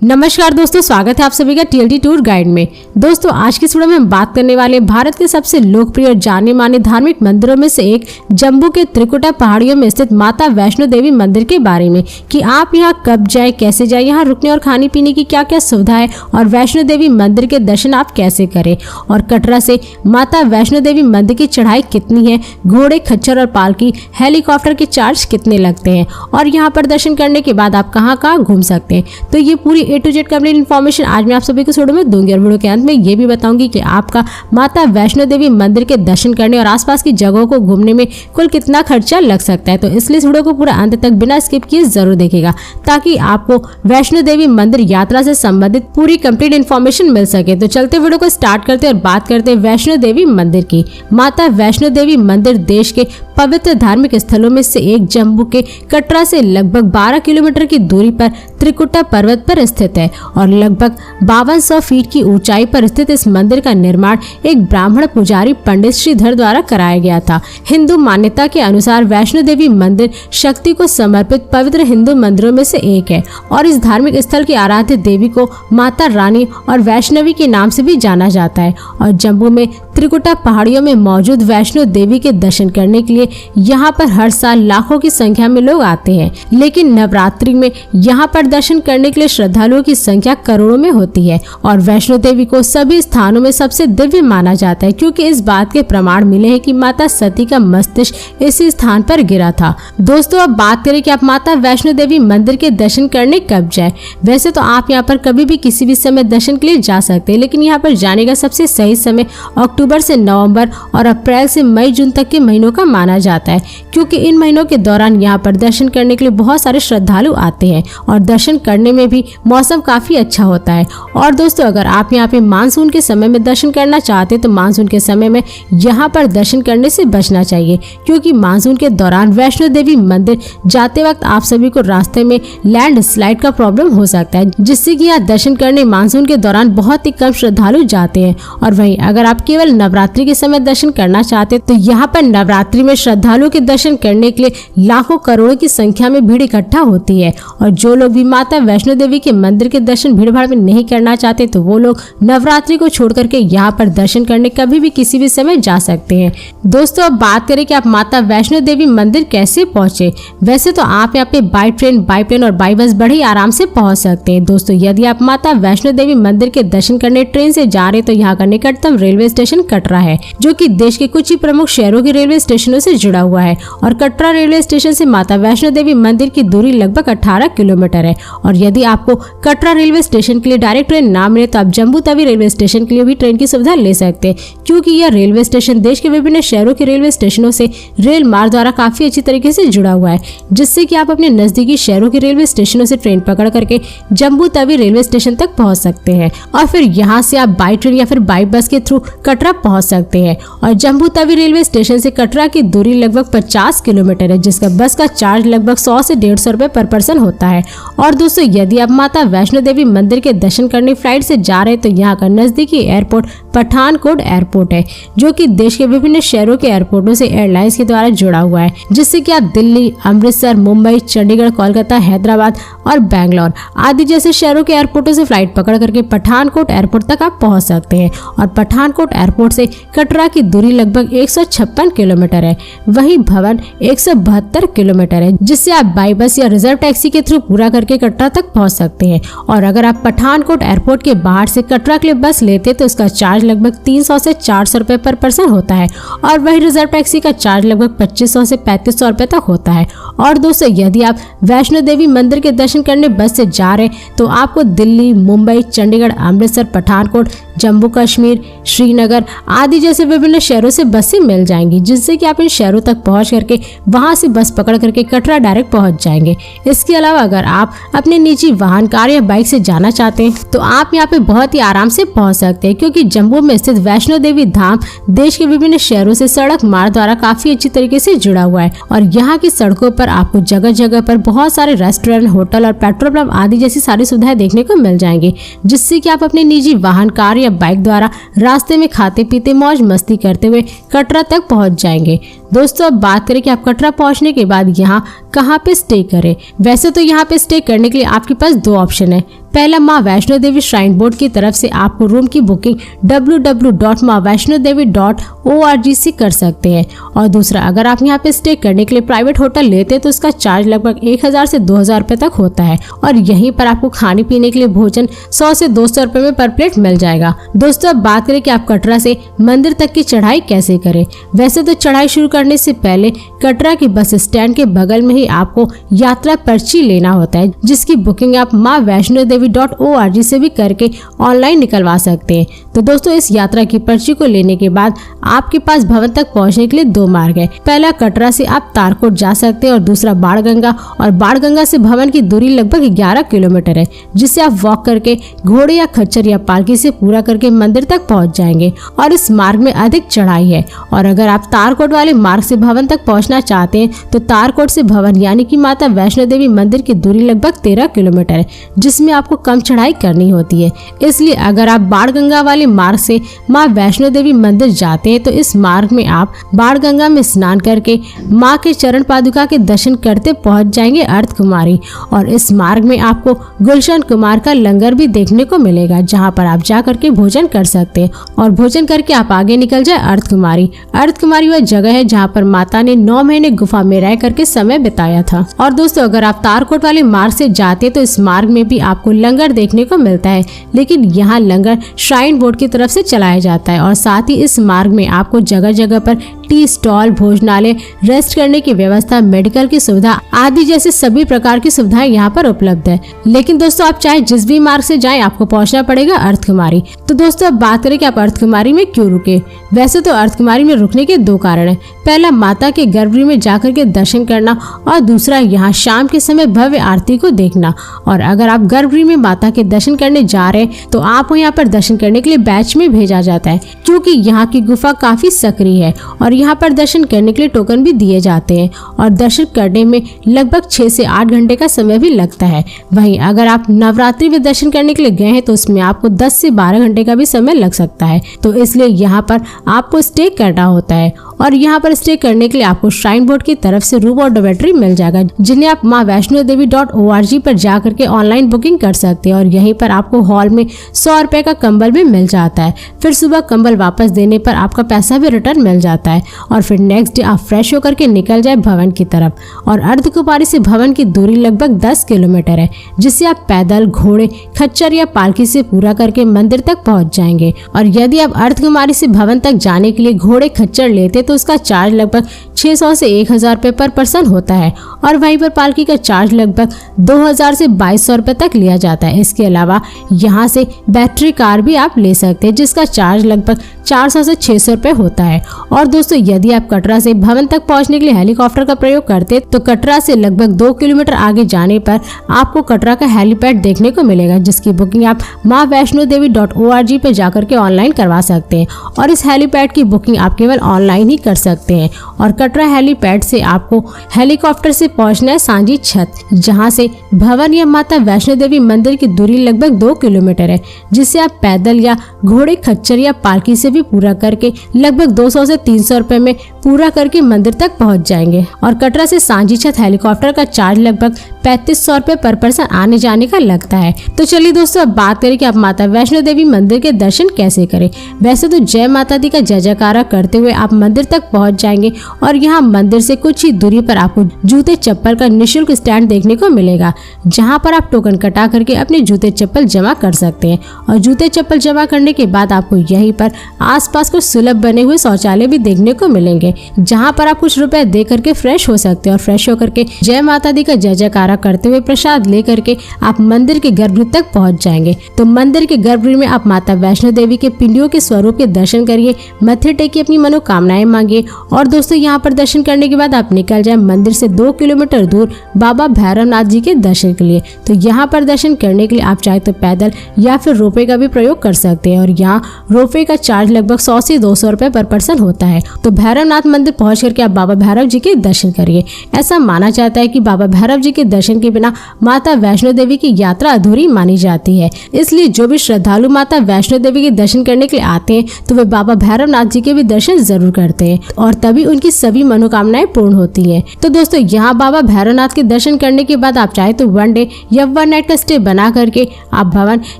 नमस्कार दोस्तों, स्वागत है आप सभी का TLT टूर गाइड में। दोस्तों आज की इस वीडियो में हम बात करने वाले भारत के सबसे लोकप्रिय और जाने माने धार्मिक मंदिरों में से एक जम्मू के त्रिकुटा पहाड़ियों में स्थित माता वैष्णो देवी मंदिर के बारे में कि आप यहां कब जाएं, कैसे जाएं, यहां रुकने और खाने पीने की क्या क्या सुविधा है और वैष्णो देवी मंदिर के दर्शन आप कैसे करें। और कटरा से माता वैष्णो देवी मंदिर की चढ़ाई कितनी है, घोड़े, खच्चर और पालकी, हेलीकॉप्टर के चार्ज कितने लगते हैं और यहाँ पर दर्शन करने के बाद आप कहाँ कहाँ घूम सकते हैं। तो ये पूरी A to Z complete information आज मैं आप सभी को वीडियो में दूंगी और वीडियो के अंत में ये भी बताऊंगी कि आपका माता वैष्णो देवी मंदिर के दर्शन करने और आसपास की जगहों को घूमने में कुल कितना खर्चा लग सकता है। तो इसलिए इस वीडियो को पूरा अंत तक बिना स्किप किए जरूर देखिएगा ताकि आपको वैष्णो देवी मंदिर यात्रा से संबंधित पूरी कंप्लीट इन्फॉर्मेशन मिल सके। तो चलते वीडियो को स्टार्ट करते और बात करते हैं वैष्णो देवी मंदिर की। माता वैष्णो देवी मंदिर देश के पवित्र धार्मिक स्थलों में से एक जम्मू के कटरा से लगभग 12 किलोमीटर की दूरी पर त्रिकुटा पर्वत पर स्थित है और लगभग 5200 फीट की ऊंचाई पर स्थित इस मंदिर का निर्माण एक ब्राह्मण पुजारी पंडित श्रीधर द्वारा कराया गया था। हिंदू मान्यता के अनुसार वैष्णो देवी मंदिर शक्ति को समर्पित पवित्र हिंदू मंदिरों में से एक है और इस धार्मिक स्थल की आराध्य देवी को माता रानी और वैष्णवी के नाम से भी जाना जाता है। और जम्मू में त्रिकुटा पहाड़ियों में मौजूद वैष्णो देवी के दर्शन करने के लिए यहाँ पर हर साल लाखों की संख्या में लोग आते हैं, लेकिन नवरात्रि में यहाँ पर दर्शन करने के लिए श्रद्धालुओं की संख्या करोड़ों में होती है। और वैष्णो देवी को सभी स्थानों में सबसे दिव्य माना जाता है क्योंकि इस बात के प्रमाण मिले हैं कि माता सती का मस्तिष्क इसी स्थान पर गिरा था। दोस्तों अब बात करें कि आप माता वैष्णो देवी मंदिर के दर्शन करने कब जाए। वैसे तो आप यहाँ पर कभी भी किसी भी समय दर्शन के लिए जा सकते हैं, लेकिन यहाँ पर जाने का सबसे सही समय अक्टूबर से नवंबर और अप्रैल से मई जून तक के महीनों का माना जाता है क्योंकि इन महीनों के दौरान यहाँ पर दर्शन करने के लिए बहुत सारे श्रद्धालु आते हैं और दर्शन करने में भी मौसम काफी अच्छा होता है। और दोस्तों अगर आप यहाँ पे मानसून के समय में दर्शन करना चाहते हैं तो मानसून के समय में यहाँ पर दर्शन करने से बचना चाहिए क्योंकि मानसून के दौरान वैष्णो देवी मंदिर जाते वक्त आप सभी को रास्ते में लैंड स्लाइड का प्रॉब्लम हो सकता है, जिससे कि यहाँ दर्शन करने मानसून के दौरान बहुत ही कम श्रद्धालु जाते हैं। और वहीं अगर आप केवल नवरात्रि के समय दर्शन करना चाहते हैं तो यहाँ पर नवरात्रि में श्रद्धालुओं के दर्शन करने के लिए लाखों करोड़ों की संख्या में भीड़ इकट्ठा होती है। और जो लोग भी माता वैष्णो देवी के मंदिर के दर्शन भीड़ भाड़ में नहीं करना चाहते तो वो लोग नवरात्रि को छोड़ करके यहाँ पर दर्शन करने कभी भी किसी भी समय जा सकते हैं। दोस्तों अब बात करें कि आप माता वैष्णो देवी मंदिर कैसे पहुंचे। वैसे तो आप यहाँ पे बाई ट्रेन, बाई प्लेन और बाई बस बड़े आराम से पहुंच सकते हैं। दोस्तों यदि आप माता वैष्णो देवी मंदिर के दर्शन करने ट्रेन से जा रहे तो यहाँ का निकटतम रेलवे स्टेशन कटरा है जो कि देश के कुछ ही प्रमुख शहरों के रेलवे स्टेशनों से जुड़ा हुआ है। और कटरा रेलवे स्टेशन से माता वैष्णो देवी मंदिर की दूरी लगभग 18 किलोमीटर है। और यदि आपको कटरा रेलवे स्टेशन के लिए डायरेक्ट ट्रेन ना मिले तो आप जम्मू तवी रेलवे स्टेशन के लिए भी ट्रेन की सुविधा ले सकते हैं क्योंकि यह रेलवे स्टेशन देश के विभिन्न शहरों के रेलवे स्टेशनों से रेल मार्ग द्वारा काफी अच्छी तरीके से जुड़ा हुआ है, जिससे कि आप अपने नजदीकी शहरों के रेलवे स्टेशनों से ट्रेन पकड़ करके जम्मू तवी रेलवे स्टेशन तक पहुंच सकते हैं और फिर यहाँ से आप बाई ट्रेन या फिर बाई बस के थ्रू कटरा पहुंच सकते हैं। और जम्मू तवी रेलवे स्टेशन से कटरा की दूरी लगभग 50 किलोमीटर है, जिसका बस का चार्ज लगभग 100 से 150 रुपए पर पर्सन होता है। और दोस्तों यदि आप माता वैष्णो देवी मंदिर के दर्शन करने फ्लाइट से जा रहे हैं तो यहाँ का नजदीकी एयरपोर्ट पठानकोट एयरपोर्ट है जो कि देश के विभिन्न शहरों के एयरपोर्टों से एयरलाइंस के द्वारा जुड़ा हुआ है, जिससे कि आप दिल्ली, अमृतसर, मुंबई, चंडीगढ़, कोलकाता, हैदराबाद और बैंगलोर आदि जैसे शहरों के एयरपोर्टों से फ्लाइट पकड़ करके पठानकोट एयरपोर्ट तक आप पहुंच सकते हैं। और पठानकोट एयरपोर्ट से कटरा की दूरी लगभग 156 किलोमीटर है। वहीं भवन 172 किलोमीटर है, जिससे आप बाई बस या रिजर्व टैक्सी के थ्रू पूरा करके कटरा तक पहुंच सकते हैं। और अगर आप पठानकोट एयरपोर्ट के बाहर से कटरा के लिए बस लेते तो उसका चार्ज लगभग 300 से 400 रुपए पर पर्सन होता है और वही रिजर्व टैक्सी का चार्ज लगभग 2500 से 3500 रुपए तक होता है। और दोस्तों यदि आप वैष्णो देवी मंदिर के दर्शन करने बस से जा रहे तो आपको दिल्ली, मुंबई, चंडीगढ़, अमृतसर, पठानकोट, जम्मू कश्मीर, श्रीनगर आदि जैसे विभिन्न शहरों से बसें मिल जाएंगी, जिससे कि आप इन शहरों तक पहुंच करके वहां से बस पकड़ करके कटरा डायरेक्ट पहुंच जाएंगे। इसके अलावा अगर आप अपने निजी वाहन, कार या बाइक से जाना चाहते हैं तो आप यहाँ पे बहुत ही आराम से पहुंच सकते हैं क्योंकि जम्मू में स्थित वैष्णो देवी धाम देश के विभिन्न शहरों से सड़क मार्ग द्वारा काफी अच्छी तरीके से जुड़ा हुआ है। और यहाँ की सड़कों पर आपको जगह जगह पर बहुत सारे रेस्टोरेंट, होटल और पेट्रोल पंप आदि जैसी सारी सुविधाएं देखने को मिल जाएंगी, जिससे कि आप अपने निजी वाहन, कार या बाइक द्वारा रास्ते में खाते पीते मौज मस्ती करते हुए कटरा तक पहुंच जाएंगे। दोस्तों अब बात करें कि आप कटरा पहुंचने के बाद यहाँ कहाँ पे स्टे करें। वैसे तो यहाँ पे स्टे करने के लिए आपके पास दो ऑप्शन है। पहला, माँ वैष्णो देवी श्राइन बोर्ड की तरफ से आपको रूम की बुकिंग www.maavaishnodevi.org से कर सकते हैं। और दूसरा, अगर आप यहाँ पे स्टे करने के लिए प्राइवेट होटल लेते हैं तो उसका चार्ज लगभग 1000 से 2000 रुपए तक होता है और यहीं पर आपको खाने पीने के लिए भोजन 100 से 200 रुपए में पर प्लेट मिल जाएगा। दोस्तों अब बात करें कि आप कटरा से मंदिर तक की चढ़ाई कैसे करें। वैसे तो चढ़ाई शुरू करने से पहले कटरा के बस स्टैंड के बगल में ही आपको यात्रा पर्ची लेना होता है, जिसकी बुकिंग आप maavaishnodevi.org से भी करके ऑनलाइन निकलवा सकते हैं। तो दोस्तों इस यात्रा की पर्ची को लेने के बाद आपके पास भवन तक पहुंचने के लिए दो मार्ग है। पहला, कटरा से आप तारकोट जा सकते हैं और दूसरा बाणगंगा, और बाणगंगा से भवन की दूरी लगभग 11 किलोमीटर है, जिसे आप वॉक करके घोड़े या खच्चर या पालकी से पूरा करके मंदिर तक पहुंच जाएंगे। और इस मार्ग में अधिक चढ़ाई है। और अगर आप तारकोट वाले मार्ग से भवन तक पहुंचना चाहते हैं तो तारकोट से भवन यानी कि माता वैष्णो देवी मंदिर की दूरी लगभग 13 किलोमीटर है, जिसमें आपको कम चढ़ाई करनी होती है। इसलिए अगर आप बाणगंगा वाले मार्ग से माँ वैष्णो देवी मंदिर जाते हैं तो इस मार्ग में आप बाणगंगा में स्नान करके माँ के चरण पादुका के दर्शन करते पहुंच जाएंगे अर्धकुमारी। और इस मार्ग में आपको गुलशन कुमार का लंगर भी देखने को मिलेगा, जहाँ पर आप जा करके भोजन कर सकते हैं। और भोजन करके आप आगे निकल जाए अर्धकुमारी। अर्धकुमारी वह जगह है जहाँ पर माता ने 9 महीने गुफा में रह करके समय बिताया था। और दोस्तों अगर आप तारकोट वाले मार्ग से जाते तो इस मार्ग में भी आपको लंगर देखने को मिलता है, लेकिन यहाँ लंगर श्राइन बोर्ड की तरफ से चलाया जाता है। और साथ ही इस मार्ग में आपको जगह जगह पर टी स्टॉल, भोजनालय, रेस्ट करने की व्यवस्था, मेडिकल की सुविधा आदि जैसे सभी प्रकार की सुविधाएं यहाँ पर उपलब्ध है। लेकिन दोस्तों आप चाहे जिस भी मार्ग से जाएं आपको पहुंचना पड़ेगा अर्धकुमारी। तो दोस्तों अब बात करें कि आप अर्धकुमारी में क्यों रुके। वैसे तो अर्धकुमारी में रुकने के दो कारण है। पहला, माता के गर्भगृह में जाकर के दर्शन करना और दूसरा, यहाँ शाम के समय भव्य आरती को देखना। और अगर आप गर्भगृह में माता के दर्शन करने जा रहे हैं तो आपको यहाँ पर दर्शन करने के लिए बैच में भेजा जाता है, क्योंकि यहाँ की गुफा काफी सक्रिय है और यहाँ पर दर्शन करने के लिए टोकन भी दिए जाते हैं। और दर्शन करने में लगभग 6 से 8 घंटे का समय भी लगता है। वहीं अगर आप नवरात्रि में दर्शन करने के लिए गए हैं तो उसमें आपको 10 से 12 घंटे का भी समय लग सकता है। तो इसलिए यहाँ पर आपको स्टे करना होता है। और यहाँ पर स्टे करने के लिए आपको श्राइन बोर्ड की तरफ से रूम और डॉर्मेट्री मिल जाएगा, जिन्हें आप maavaishnodevi.org पर जा करके ऑनलाइन बुकिंग कर सकते हैं। और यहीं पर आपको हॉल में 100 रुपए का कंबल भी मिल जाता है। फिर सुबह कंबल वापस देने पर आपका पैसा भी रिटर्न मिल जाता है। और फिर नेक्स्ट डे आप फ्रेश होकर के निकल जाए भवन की तरफ। और अर्धकुमारी से भवन की दूरी लगभग 10 किलोमीटर है, जिससे आप पैदल, घोड़े, खच्चर या पालकी से पूरा करके मंदिर तक पहुंच जाएंगे। और यदि आप अर्धकुमारी से भवन तक जाने के लिए घोड़े खच्चर लेते तो उसका चार्ज लगभग 600 से 1000 रुपए पर पर्सन होता है। और वहीं पर पालकी का चार्ज लगभग 2000 से 2200 रुपए तक लिया जाता है। इसके अलावा यहाँ से बैटरी कार भी आप ले सकते हैं, जिसका चार्ज लगभग 400 से 600 रुपए होता है। और दोस्तों यदि आप कटरा से भवन तक पहुंचने के लिए हेलीकॉप्टर का प्रयोग करते तो कटरा से लगभग 2 किलोमीटर आगे जाने पर आपको कटरा का हेलीपैड देखने को मिलेगा, जिसकी बुकिंग आप maavaishnodevi.org पे जाकर के ऑनलाइन करवा सकते हैं। और इस हेलीपैड की बुकिंग आप केवल ऑनलाइन ही कर सकते हैं। और कटरा हेलीपैड से आपको हेलीकॉप्टर से पहुंचना है सांझी छत, जहां से भवन या माता वैष्णो देवी मंदिर की दूरी लगभग 2 किलोमीटर है, जिसे आप पैदल या घोड़े खच्चर या पालकी से भी पूरा करके लगभग 200 से 300 रुपए में पूरा करके मंदिर तक पहुंच जाएंगे। और कटरा से सांझी छत हेलीकॉप्टर का चार्ज लगभग 3500 रुपए पर पर्सन आने जाने का लगता है। तो चलिए दोस्तों अब बात करें कि आप माता वैष्णो देवी मंदिर के दर्शन कैसे करें। वैसे तो जय माता दी का जय जयकारा करते हुए आप मंदिर तक पहुंच जाएंगे। और यहाँ मंदिर से कुछ ही दूरी पर आपको जूते चप्पल का निःशुल्क स्टैंड देखने को मिलेगा, जहाँ पर आप टोकन कटा करके अपने जूते चप्पल जमा कर सकते हैं। और जूते चप्पल जमा करने के बाद आपको यहीं पर आसपास कुछ सुलभ बने हुए शौचालय भी देखने को मिलेंगे, जहाँ पर आप कुछ रुपए दे करके फ्रेश हो सकते हैं। और फ्रेश होकर के जय माता दी का जय जयकारा करते हुए प्रसाद ले करके आप मंदिर के गर्भगृह तक पहुंच जाएंगे। तो मंदिर के गर्भगृह में आप माता वैष्णो देवी के पिंडियों के स्वरूप के दर्शन करिए, मत्थे टेकिए, अपनी मनोकामनाएं मांगिए। और दोस्तों यहाँ पर दर्शन करने के बाद आप निकल जाए मंदिर से 2 किलोमीटर दूर बाबा भैरवनाथ जी के दर्शन के लिए। तो यहाँ पर दर्शन करने के लिए आप चाहे तो पैदल या फिर रोपवे का भी प्रयोग कर सकते हैं। और यहाँ रोपवे का चार्ज लगभग 100 से 200 रुपए पर पर्सन होता है। तो भैरवनाथ मंदिर पहुंच करके आप बाबा भैरव जी के दर्शन करिए। ऐसा माना जाता है कि बाबा भैरव जी के दर्शन के बिना माता वैष्णो देवी की यात्रा अधूरी मानी जाती है। इसलिए जो भी श्रद्धालु माता वैष्णो देवी के दर्शन करने के लिए आते हैं तो वे बाबा भैरवनाथ जी के भी दर्शन जरूर करते हैं और तभी उनकी सभी मनोकामनाएं पूर्ण होती हैं। तो दोस्तों यहाँ बाबा भैरवनाथ के दर्शन करने के बाद आप चाहे तो 1 डे या 1 नाइट का स्टे बना करके आप भवन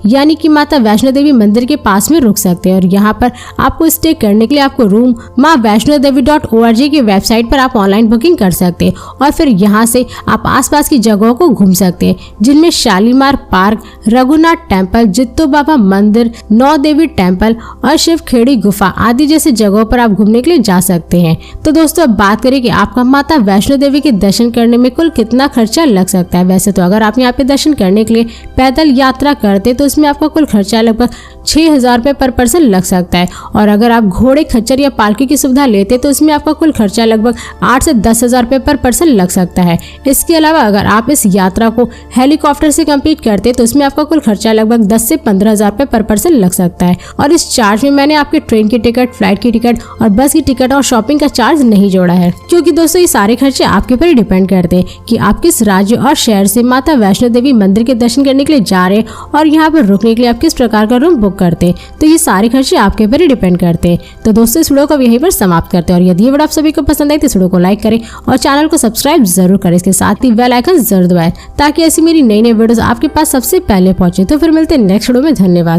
यानी कि माता वैष्णो देवी मंदिर के पास में रुक सकते हैं और यहाँ पर आपको स्टे करने के लिए आपको रूम maavaishnodevi.org की वेबसाइट पर आप ऑनलाइन बुकिंग कर सकते हैं और फिर यहाँ से आप आसपास की जगहों को घूम सकते हैं, जिनमें शालीमार पार्क, रघुनाथ टेम्पल, जित्तो बाबा मंदिर, 9 देवी टेम्पल और शिव खेड़ी गुफा आदि जैसी जगहों पर आप घूमने के लिए जा सकते हैं। तो दोस्तों अब बात करें कि आपका माता वैष्णो देवी के दर्शन करने में कुल कितना खर्चा लग सकता है। वैसे तो अगर आप यहाँ पे दर्शन करने के लिए पैदल यात्रा करते तो इसमें आपका कुल खर्चा लगभग 6,000 रुपए पर पर्सन लग सकता है और अगर आप घोड़े, खच्चर या पालकी की सुविधा लेते तो इसमें आपका कुल खर्चा लगभग 8 से 10,000 रुपए पर पर्सन लग सकता है। इसके अलावा अगर आप इस यात्रा को हेलीकॉप्टर से कंप्लीट करते तो इसमें आपका कुल खर्चा लगभग 10 से 15,000 रुपए पर पर्सन लग सकता है और इस चार्ज में मैंने आपके ट्रेन की टिकट, फ्लाइट की टिकट और बस की टिकट और शॉपिंग का चार्ज नहीं जोड़ा है, क्योंकि दोस्तों ये सारे खर्चे आपके ऊपर डिपेंड करते हैं कि आप किस राज्य और शहर से माता वैष्णो देवी मंदिर के दर्शन करने के लिए जा रहे हैं और यहाँ पर रुकने के लिए आप किस प्रकार का रूम बुक करते हैं। तो ये सारे खर्चे आपके ऊपर ही डिपेंड करते हैं। तो दोस्तों इस वीडियो को यहीं पर समाप्त करते हैं और यदि ये वीडियो आप सभी को पसंद आई तो इस वीडियो को लाइक करें और चैनल को सब्सक्राइब जरूर करें। इसके साथ ही बेल आइकन जरूर दबाएं ताकि ऐसी मेरी नई वीडियोस आपके पास सबसे पहले पहुंचे। तो फिर मिलते हैं नेक्स्ट वीडियो में। धन्यवाद।